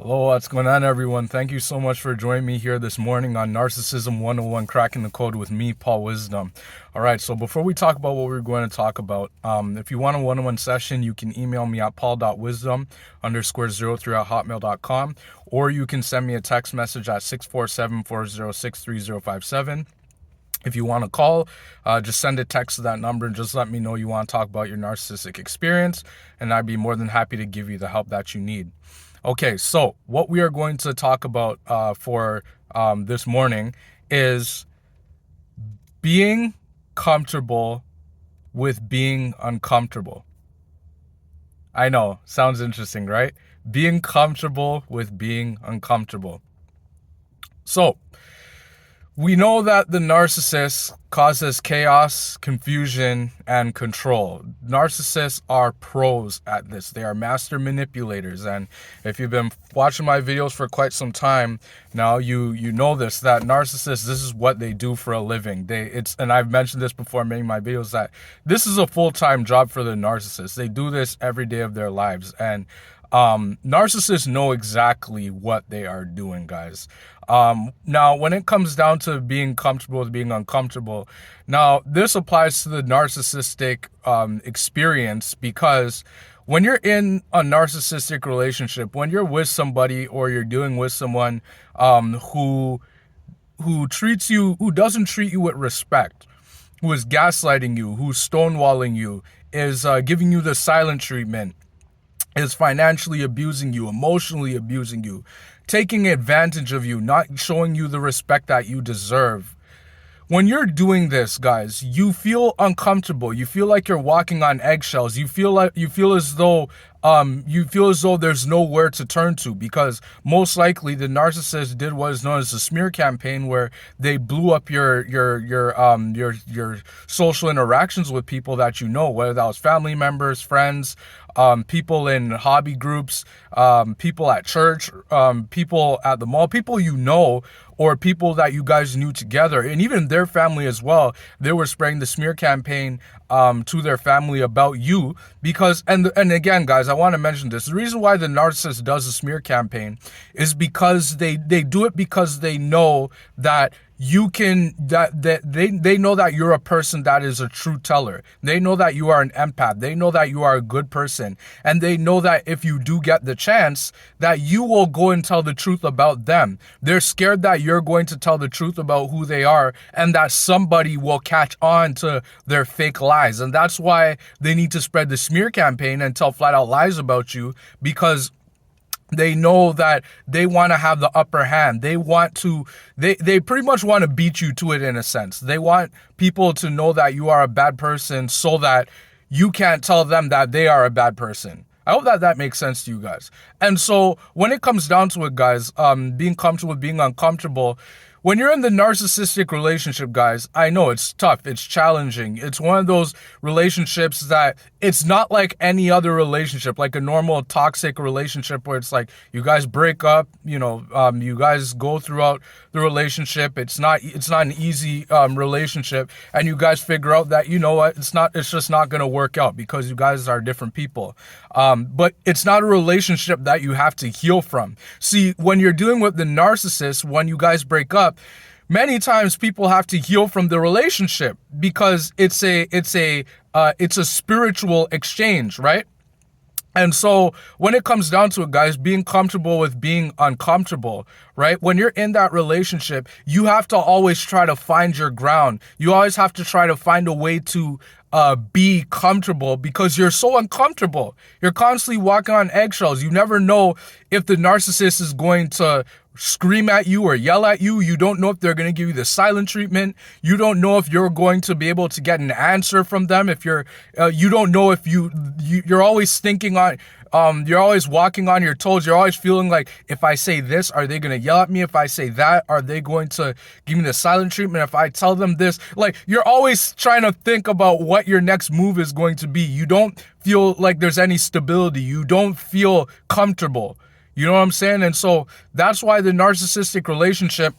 Hello, what's going on, everyone? Thank you so much for joining me here this morning on Narcissism 101, Cracking the Code with me, Paul Wisdom. All right, so before we talk about what we're going to talk about, if you want a one-on-one session, you can email me at paul.wisdom_03@hotmail.com, or you can send me a text message at 647-406-3057. If you want to call, just send a text to that number and just let me know you want to talk about your narcissistic experience, and I'd be more than happy to give you the help that you need. Okay, so what we are going to talk about for this morning is being comfortable with being uncomfortable. I know, sounds interesting, right? Being comfortable with being uncomfortable. So, we know that the narcissist causes chaos, confusion, and control. Narcissists are pros at this. They are master manipulators. And if you've been watching my videos for quite some time now, you know that narcissists, this is what they do for a living. And I've mentioned this before in many of my videos, that this is a full-time job for the narcissists. They do this every day of their lives. And narcissists know exactly what they are doing, guys. Now, when it comes down to being comfortable with being uncomfortable, now this applies to the narcissistic experience, because when you're in a narcissistic relationship, when you're with somebody or you're dealing with someone who doesn't treat you with respect, who is gaslighting you, who's stonewalling you, is giving you the silent treatment, is financially abusing you, emotionally abusing you, taking advantage of you, not showing you the respect that you deserve. When you're doing this, guys, you feel uncomfortable. You feel like you're walking on eggshells. You feel as though there's nowhere to turn to, because most likely the narcissist did what is known as a smear campaign, where they blew up your social interactions with people that you know, whether that was family members, friends, people in hobby groups, people at church, people at the mall, people you know, or people that you guys knew together, and even their family as well. They were spreading the smear campaign to their family about you, because, and again, guys, I want to mention this. The reason why the narcissist does a smear campaign is because they do it because they know that they know that you're a person that is a true teller. They know that you are an empath. They know that you are a good person. And they know that if you do get the chance, that you will go and tell the truth about them. They're scared that you're going to tell the truth about who they are, and that somebody will catch on to their fake lies. And that's why they need to spread the smear campaign and tell flat out lies about you, because they know that they want to have the upper hand. They pretty much want to beat you to it, in a sense. They want people to know that you are a bad person so that you can't tell them that they are a bad person. I hope that makes sense to you guys. And so when it comes down to it, guys, being comfortable with being uncomfortable, when you're in the narcissistic relationship, guys, I know it's tough, it's challenging. It's one of those relationships that it's not like any other relationship, like a normal toxic relationship where it's like you guys break up, you guys go throughout the relationship. It's not an easy relationship, and you guys figure out that, you know what, it's just not going to work out because you guys are different people. But it's not a relationship that you have to heal from. See, when you're dealing with the narcissist, when you guys break up, many times people have to heal from the relationship, because it's a spiritual exchange, right? And so when it comes down to it, guys, being comfortable with being uncomfortable, right? When you're in that relationship, you have to always try to find your ground. You always have to try to find a way to be comfortable, because you're so uncomfortable. You're constantly walking on eggshells. You never know if the narcissist is going to scream at you or yell at you. You don't know if they're going to give you the silent treatment. You don't know if you're going to be able to get an answer from them. If you don't know if you're always thinking on, you're always walking on your toes. You're always feeling like, if I say this, are they going to yell at me? If I say that, are they going to give me the silent treatment? If I tell them this, like, you're always trying to think about what your next move is going to be. You don't feel like there's any stability. You don't feel comfortable. You know what I'm saying? And so that's why the narcissistic relationship,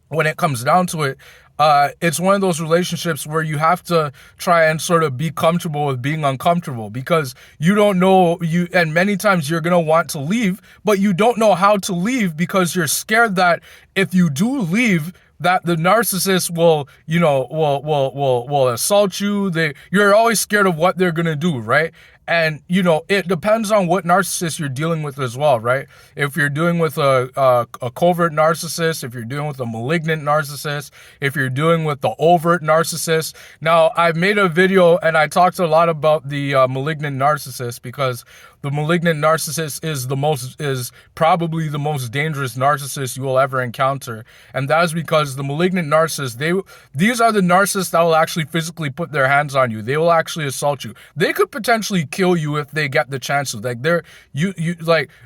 when it comes down to it, it's one of those relationships where you have to try and sort of be comfortable with being uncomfortable, because you don't know and many times you're going to want to leave, but you don't know how to leave because you're scared that if you do leave, that the narcissist will, will assault you. You're always scared of what they're going to do, right? And, it depends on what narcissist you're dealing with as well, right? If you're dealing with a covert narcissist, if you're dealing with a malignant narcissist, if you're dealing with the overt narcissist. Now, I've made a video and I talked a lot about the malignant narcissist, because the malignant narcissist is probably the most dangerous narcissist you will ever encounter. And that is because the malignant narcissist, these are the narcissists that will actually physically put their hands on you. They will actually assault you. They could potentially kill you if they get the chance to.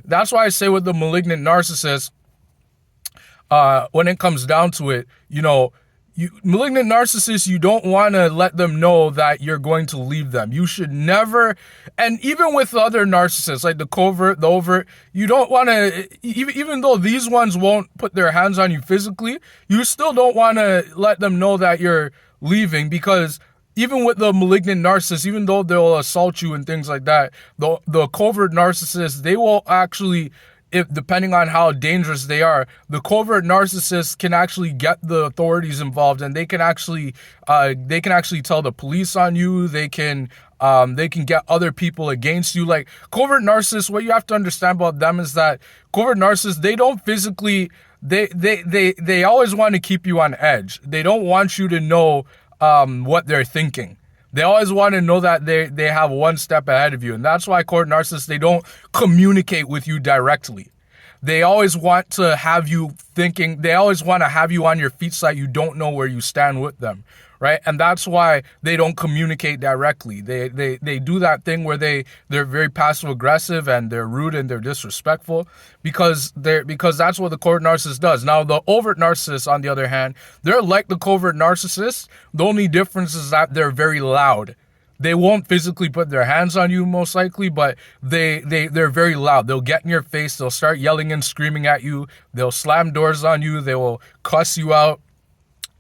That's why I say with the malignant narcissist, when it comes down to it, malignant narcissists, you don't want to let them know that you're going to leave them. You should never, and even with other narcissists, like the covert, the overt, you don't want to, even though these ones won't put their hands on you physically, you still don't want to let them know that you're leaving, because even with the malignant narcissist, even though they'll assault you and things like that, the covert narcissists, they will actually, depending on how dangerous they are, the covert narcissists can actually get the authorities involved, and they can actually tell the police on you. They can get other people against you. Like covert narcissists, what you have to understand about them is that covert narcissists, they don't physically, they always want to keep you on edge. They don't want you to know what they're thinking. They always want to know that they have one step ahead of you. And that's why covert narcissists, they don't communicate with you directly. They always want to have you thinking, they always want to have you on your feet so that you don't know where you stand with them, right? And that's why they don't communicate directly. They do that thing where they're very passive aggressive and they're rude and they're disrespectful, because that's what the covert narcissist does. Now, the overt narcissist, on the other hand, they're like the covert narcissist. The only difference is that they're very loud. They won't physically put their hands on you, most likely, but they're very loud. They'll get in your face. They'll start yelling and screaming at you. They'll slam doors on you. They will cuss you out.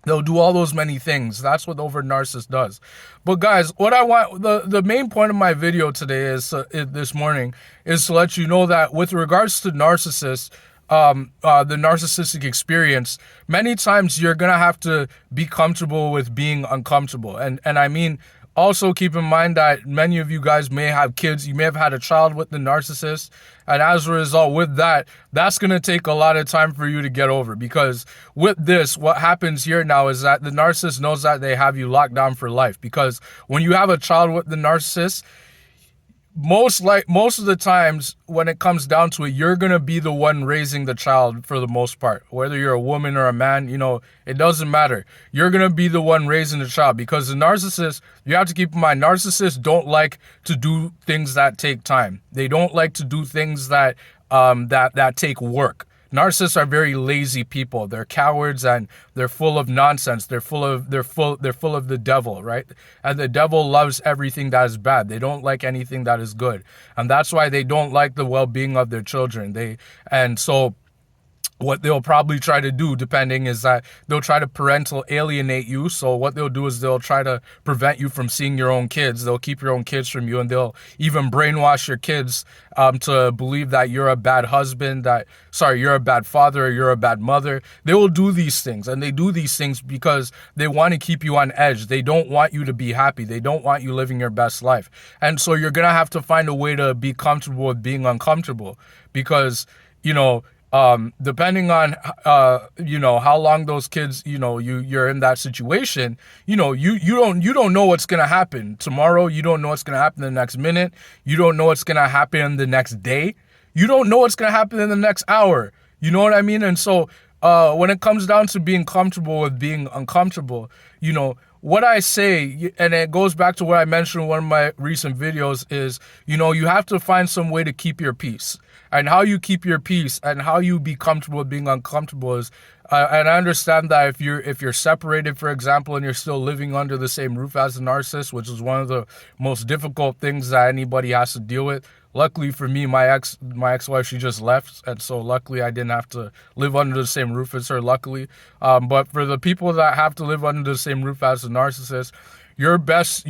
They'll do all those many things. That's what the overt narcissist does. But guys, what I want, the main point of my video today is this morning is to let you know that with regards to narcissists, the narcissistic experience, many times you're gonna have to be comfortable with being uncomfortable. And I mean, also keep in mind that many of you guys may have kids. You may have had a child with the narcissist. And as a result, with that, that's going to take a lot of time for you to get over. Because with this, what happens here now is that the narcissist knows that they have you locked down for life. Because when you have a child with the narcissist, most of the times when it comes down to it, you're going to be the one raising the child for the most part. Whether you're a woman or a man, it doesn't matter. You're going to be the one raising the child, because the narcissist, you have to keep in mind, narcissists don't like to do things that take time. They don't like to do things that take work. Narcissists are very lazy people. They're cowards and they're full of nonsense. They're full of the devil, right? And the devil loves everything that is bad. They don't like anything that is good. And that's why they don't like the well-being of their children. So what they'll probably try to do, depending, is that they'll try to parental alienate you. So what they'll do is they'll try to prevent you from seeing your own kids. They'll keep your own kids from you, and they'll even brainwash your kids to believe that you're a bad husband, you're a bad father, or you're a bad mother. They will do these things, and they do these things because they want to keep you on edge. They don't want you to be happy. They don't want you living your best life. And so you're going to have to find a way to be comfortable with being uncomfortable, because, depending on how long those kids, you're in that situation, you don't know what's gonna happen tomorrow. You don't know what's gonna happen the next minute. You don't know what's gonna happen the next day. You don't know what's gonna happen in the next hour. You know what I mean? And so when it comes down to being comfortable with being uncomfortable, what I say, and it goes back to what I mentioned in one of my recent videos, is, you have to find some way to keep your peace. And how you keep your peace and how you be comfortable with being uncomfortable is, and I understand that if you're separated, for example, and you're still living under the same roof as a narcissist, which is one of the most difficult things that anybody has to deal with. Luckily for me, my ex-wife, she just left, and so luckily I didn't have to live under the same roof as her. Luckily, but for the people that have to live under the same roof as a narcissist, your best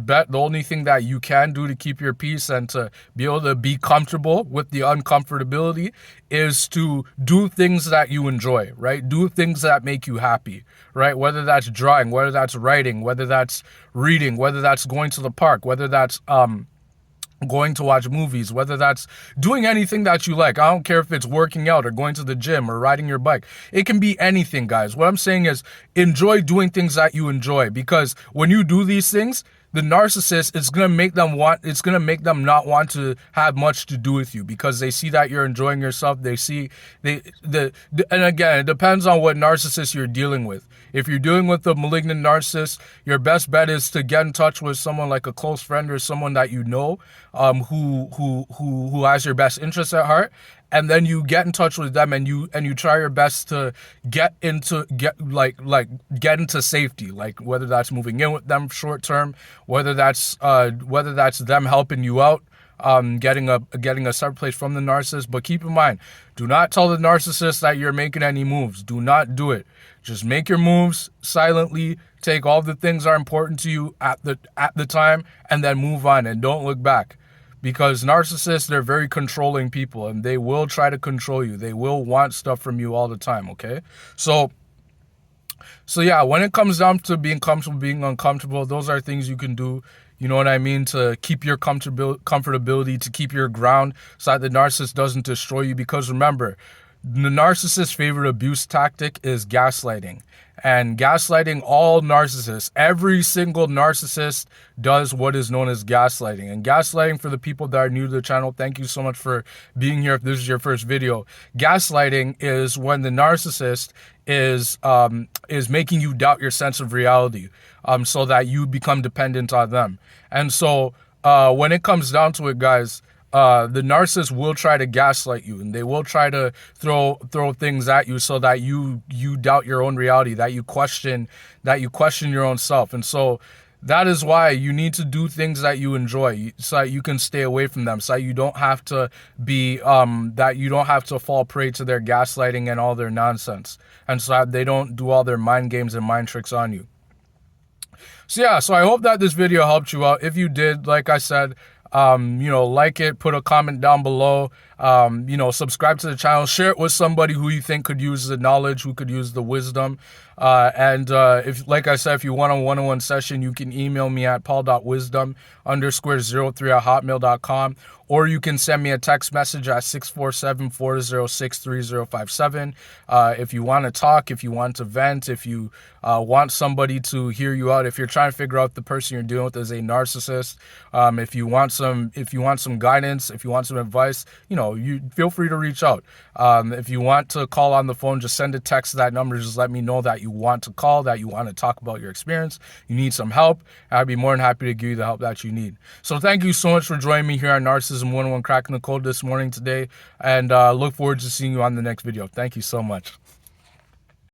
bet, the only thing that you can do to keep your peace and to be able to be comfortable with the uncomfortability is to do things that you enjoy, right? Do things that make you happy, right? Whether that's drawing, whether that's writing, whether that's reading, whether that's going to the park, whether that's going to watch movies, whether that's doing anything that you like. I don't care if it's working out or going to the gym or riding your bike. It can be anything, guys. What I'm saying is enjoy doing things that you enjoy, because when you do these things, the narcissist, it's gonna make them not want to have much to do with you, because they see that you're enjoying yourself. They see and again, it depends on what narcissist you're dealing with. If you're dealing with a malignant narcissist, your best bet is to get in touch with someone like a close friend or someone that you know, who has your best interests at heart, and then you get in touch with them and you try your best to get into safety, like whether that's moving in with them short term, whether that's them helping you out, getting a separate place from the narcissist. But keep in mind, do not tell the narcissist that you're making any moves. Do not do it. Just make your moves silently. Take all the things that are important to you at the time, and then move on and don't look back. Because narcissists, they're very controlling people, and they will try to control you. They will want stuff from you all the time, okay? So yeah, when it comes down to being comfortable, being uncomfortable, those are things you can do, you know what I mean, to keep your comfortability, to keep your ground so that the narcissist doesn't destroy you. Because remember, the narcissist's favorite abuse tactic is gaslighting. And gaslighting, all narcissists, every single narcissist does what is known as gaslighting. And gaslighting, for the people that are new to the channel, thank you so much for being here if this is your first video. Gaslighting is when the narcissist is making you doubt your sense of reality, so that you become dependent on them. And so when it comes down to it, guys, the narcissist will try to gaslight you, and they will try to throw things at you so that you doubt your own reality, that you question your own self. And so that is why you need to do things that you enjoy, so that you can stay away from them, so that you don't have to fall prey to their gaslighting and all their nonsense, and so that they don't do all their mind games and mind tricks on you. So yeah, so I hope that this video helped you out. If you did, like I said, like it, put a comment down below, subscribe to the channel, share it with somebody who you think could use the knowledge, who could use the wisdom. If, like I said, if you want a one-on-one session, you can email me at paul.wisdom_03@hotmail.com, or you can send me a text message at 647-406-3057. If you want to talk, if you want to vent, if you want somebody to hear you out, if you're trying to figure out the person you're dealing with is a narcissist, if you want some guidance, if you want some advice, you feel free to reach out. If you want to call on the phone, just send a text to that number. Just let me know that you want to call, that you want to talk about your experience, you need some help. I'd be more than happy to give you the help that you need. So thank you so much for joining me here on Narcissism 101 Cracking the Code this morning today, and look forward to seeing you on the next video. Thank you so much.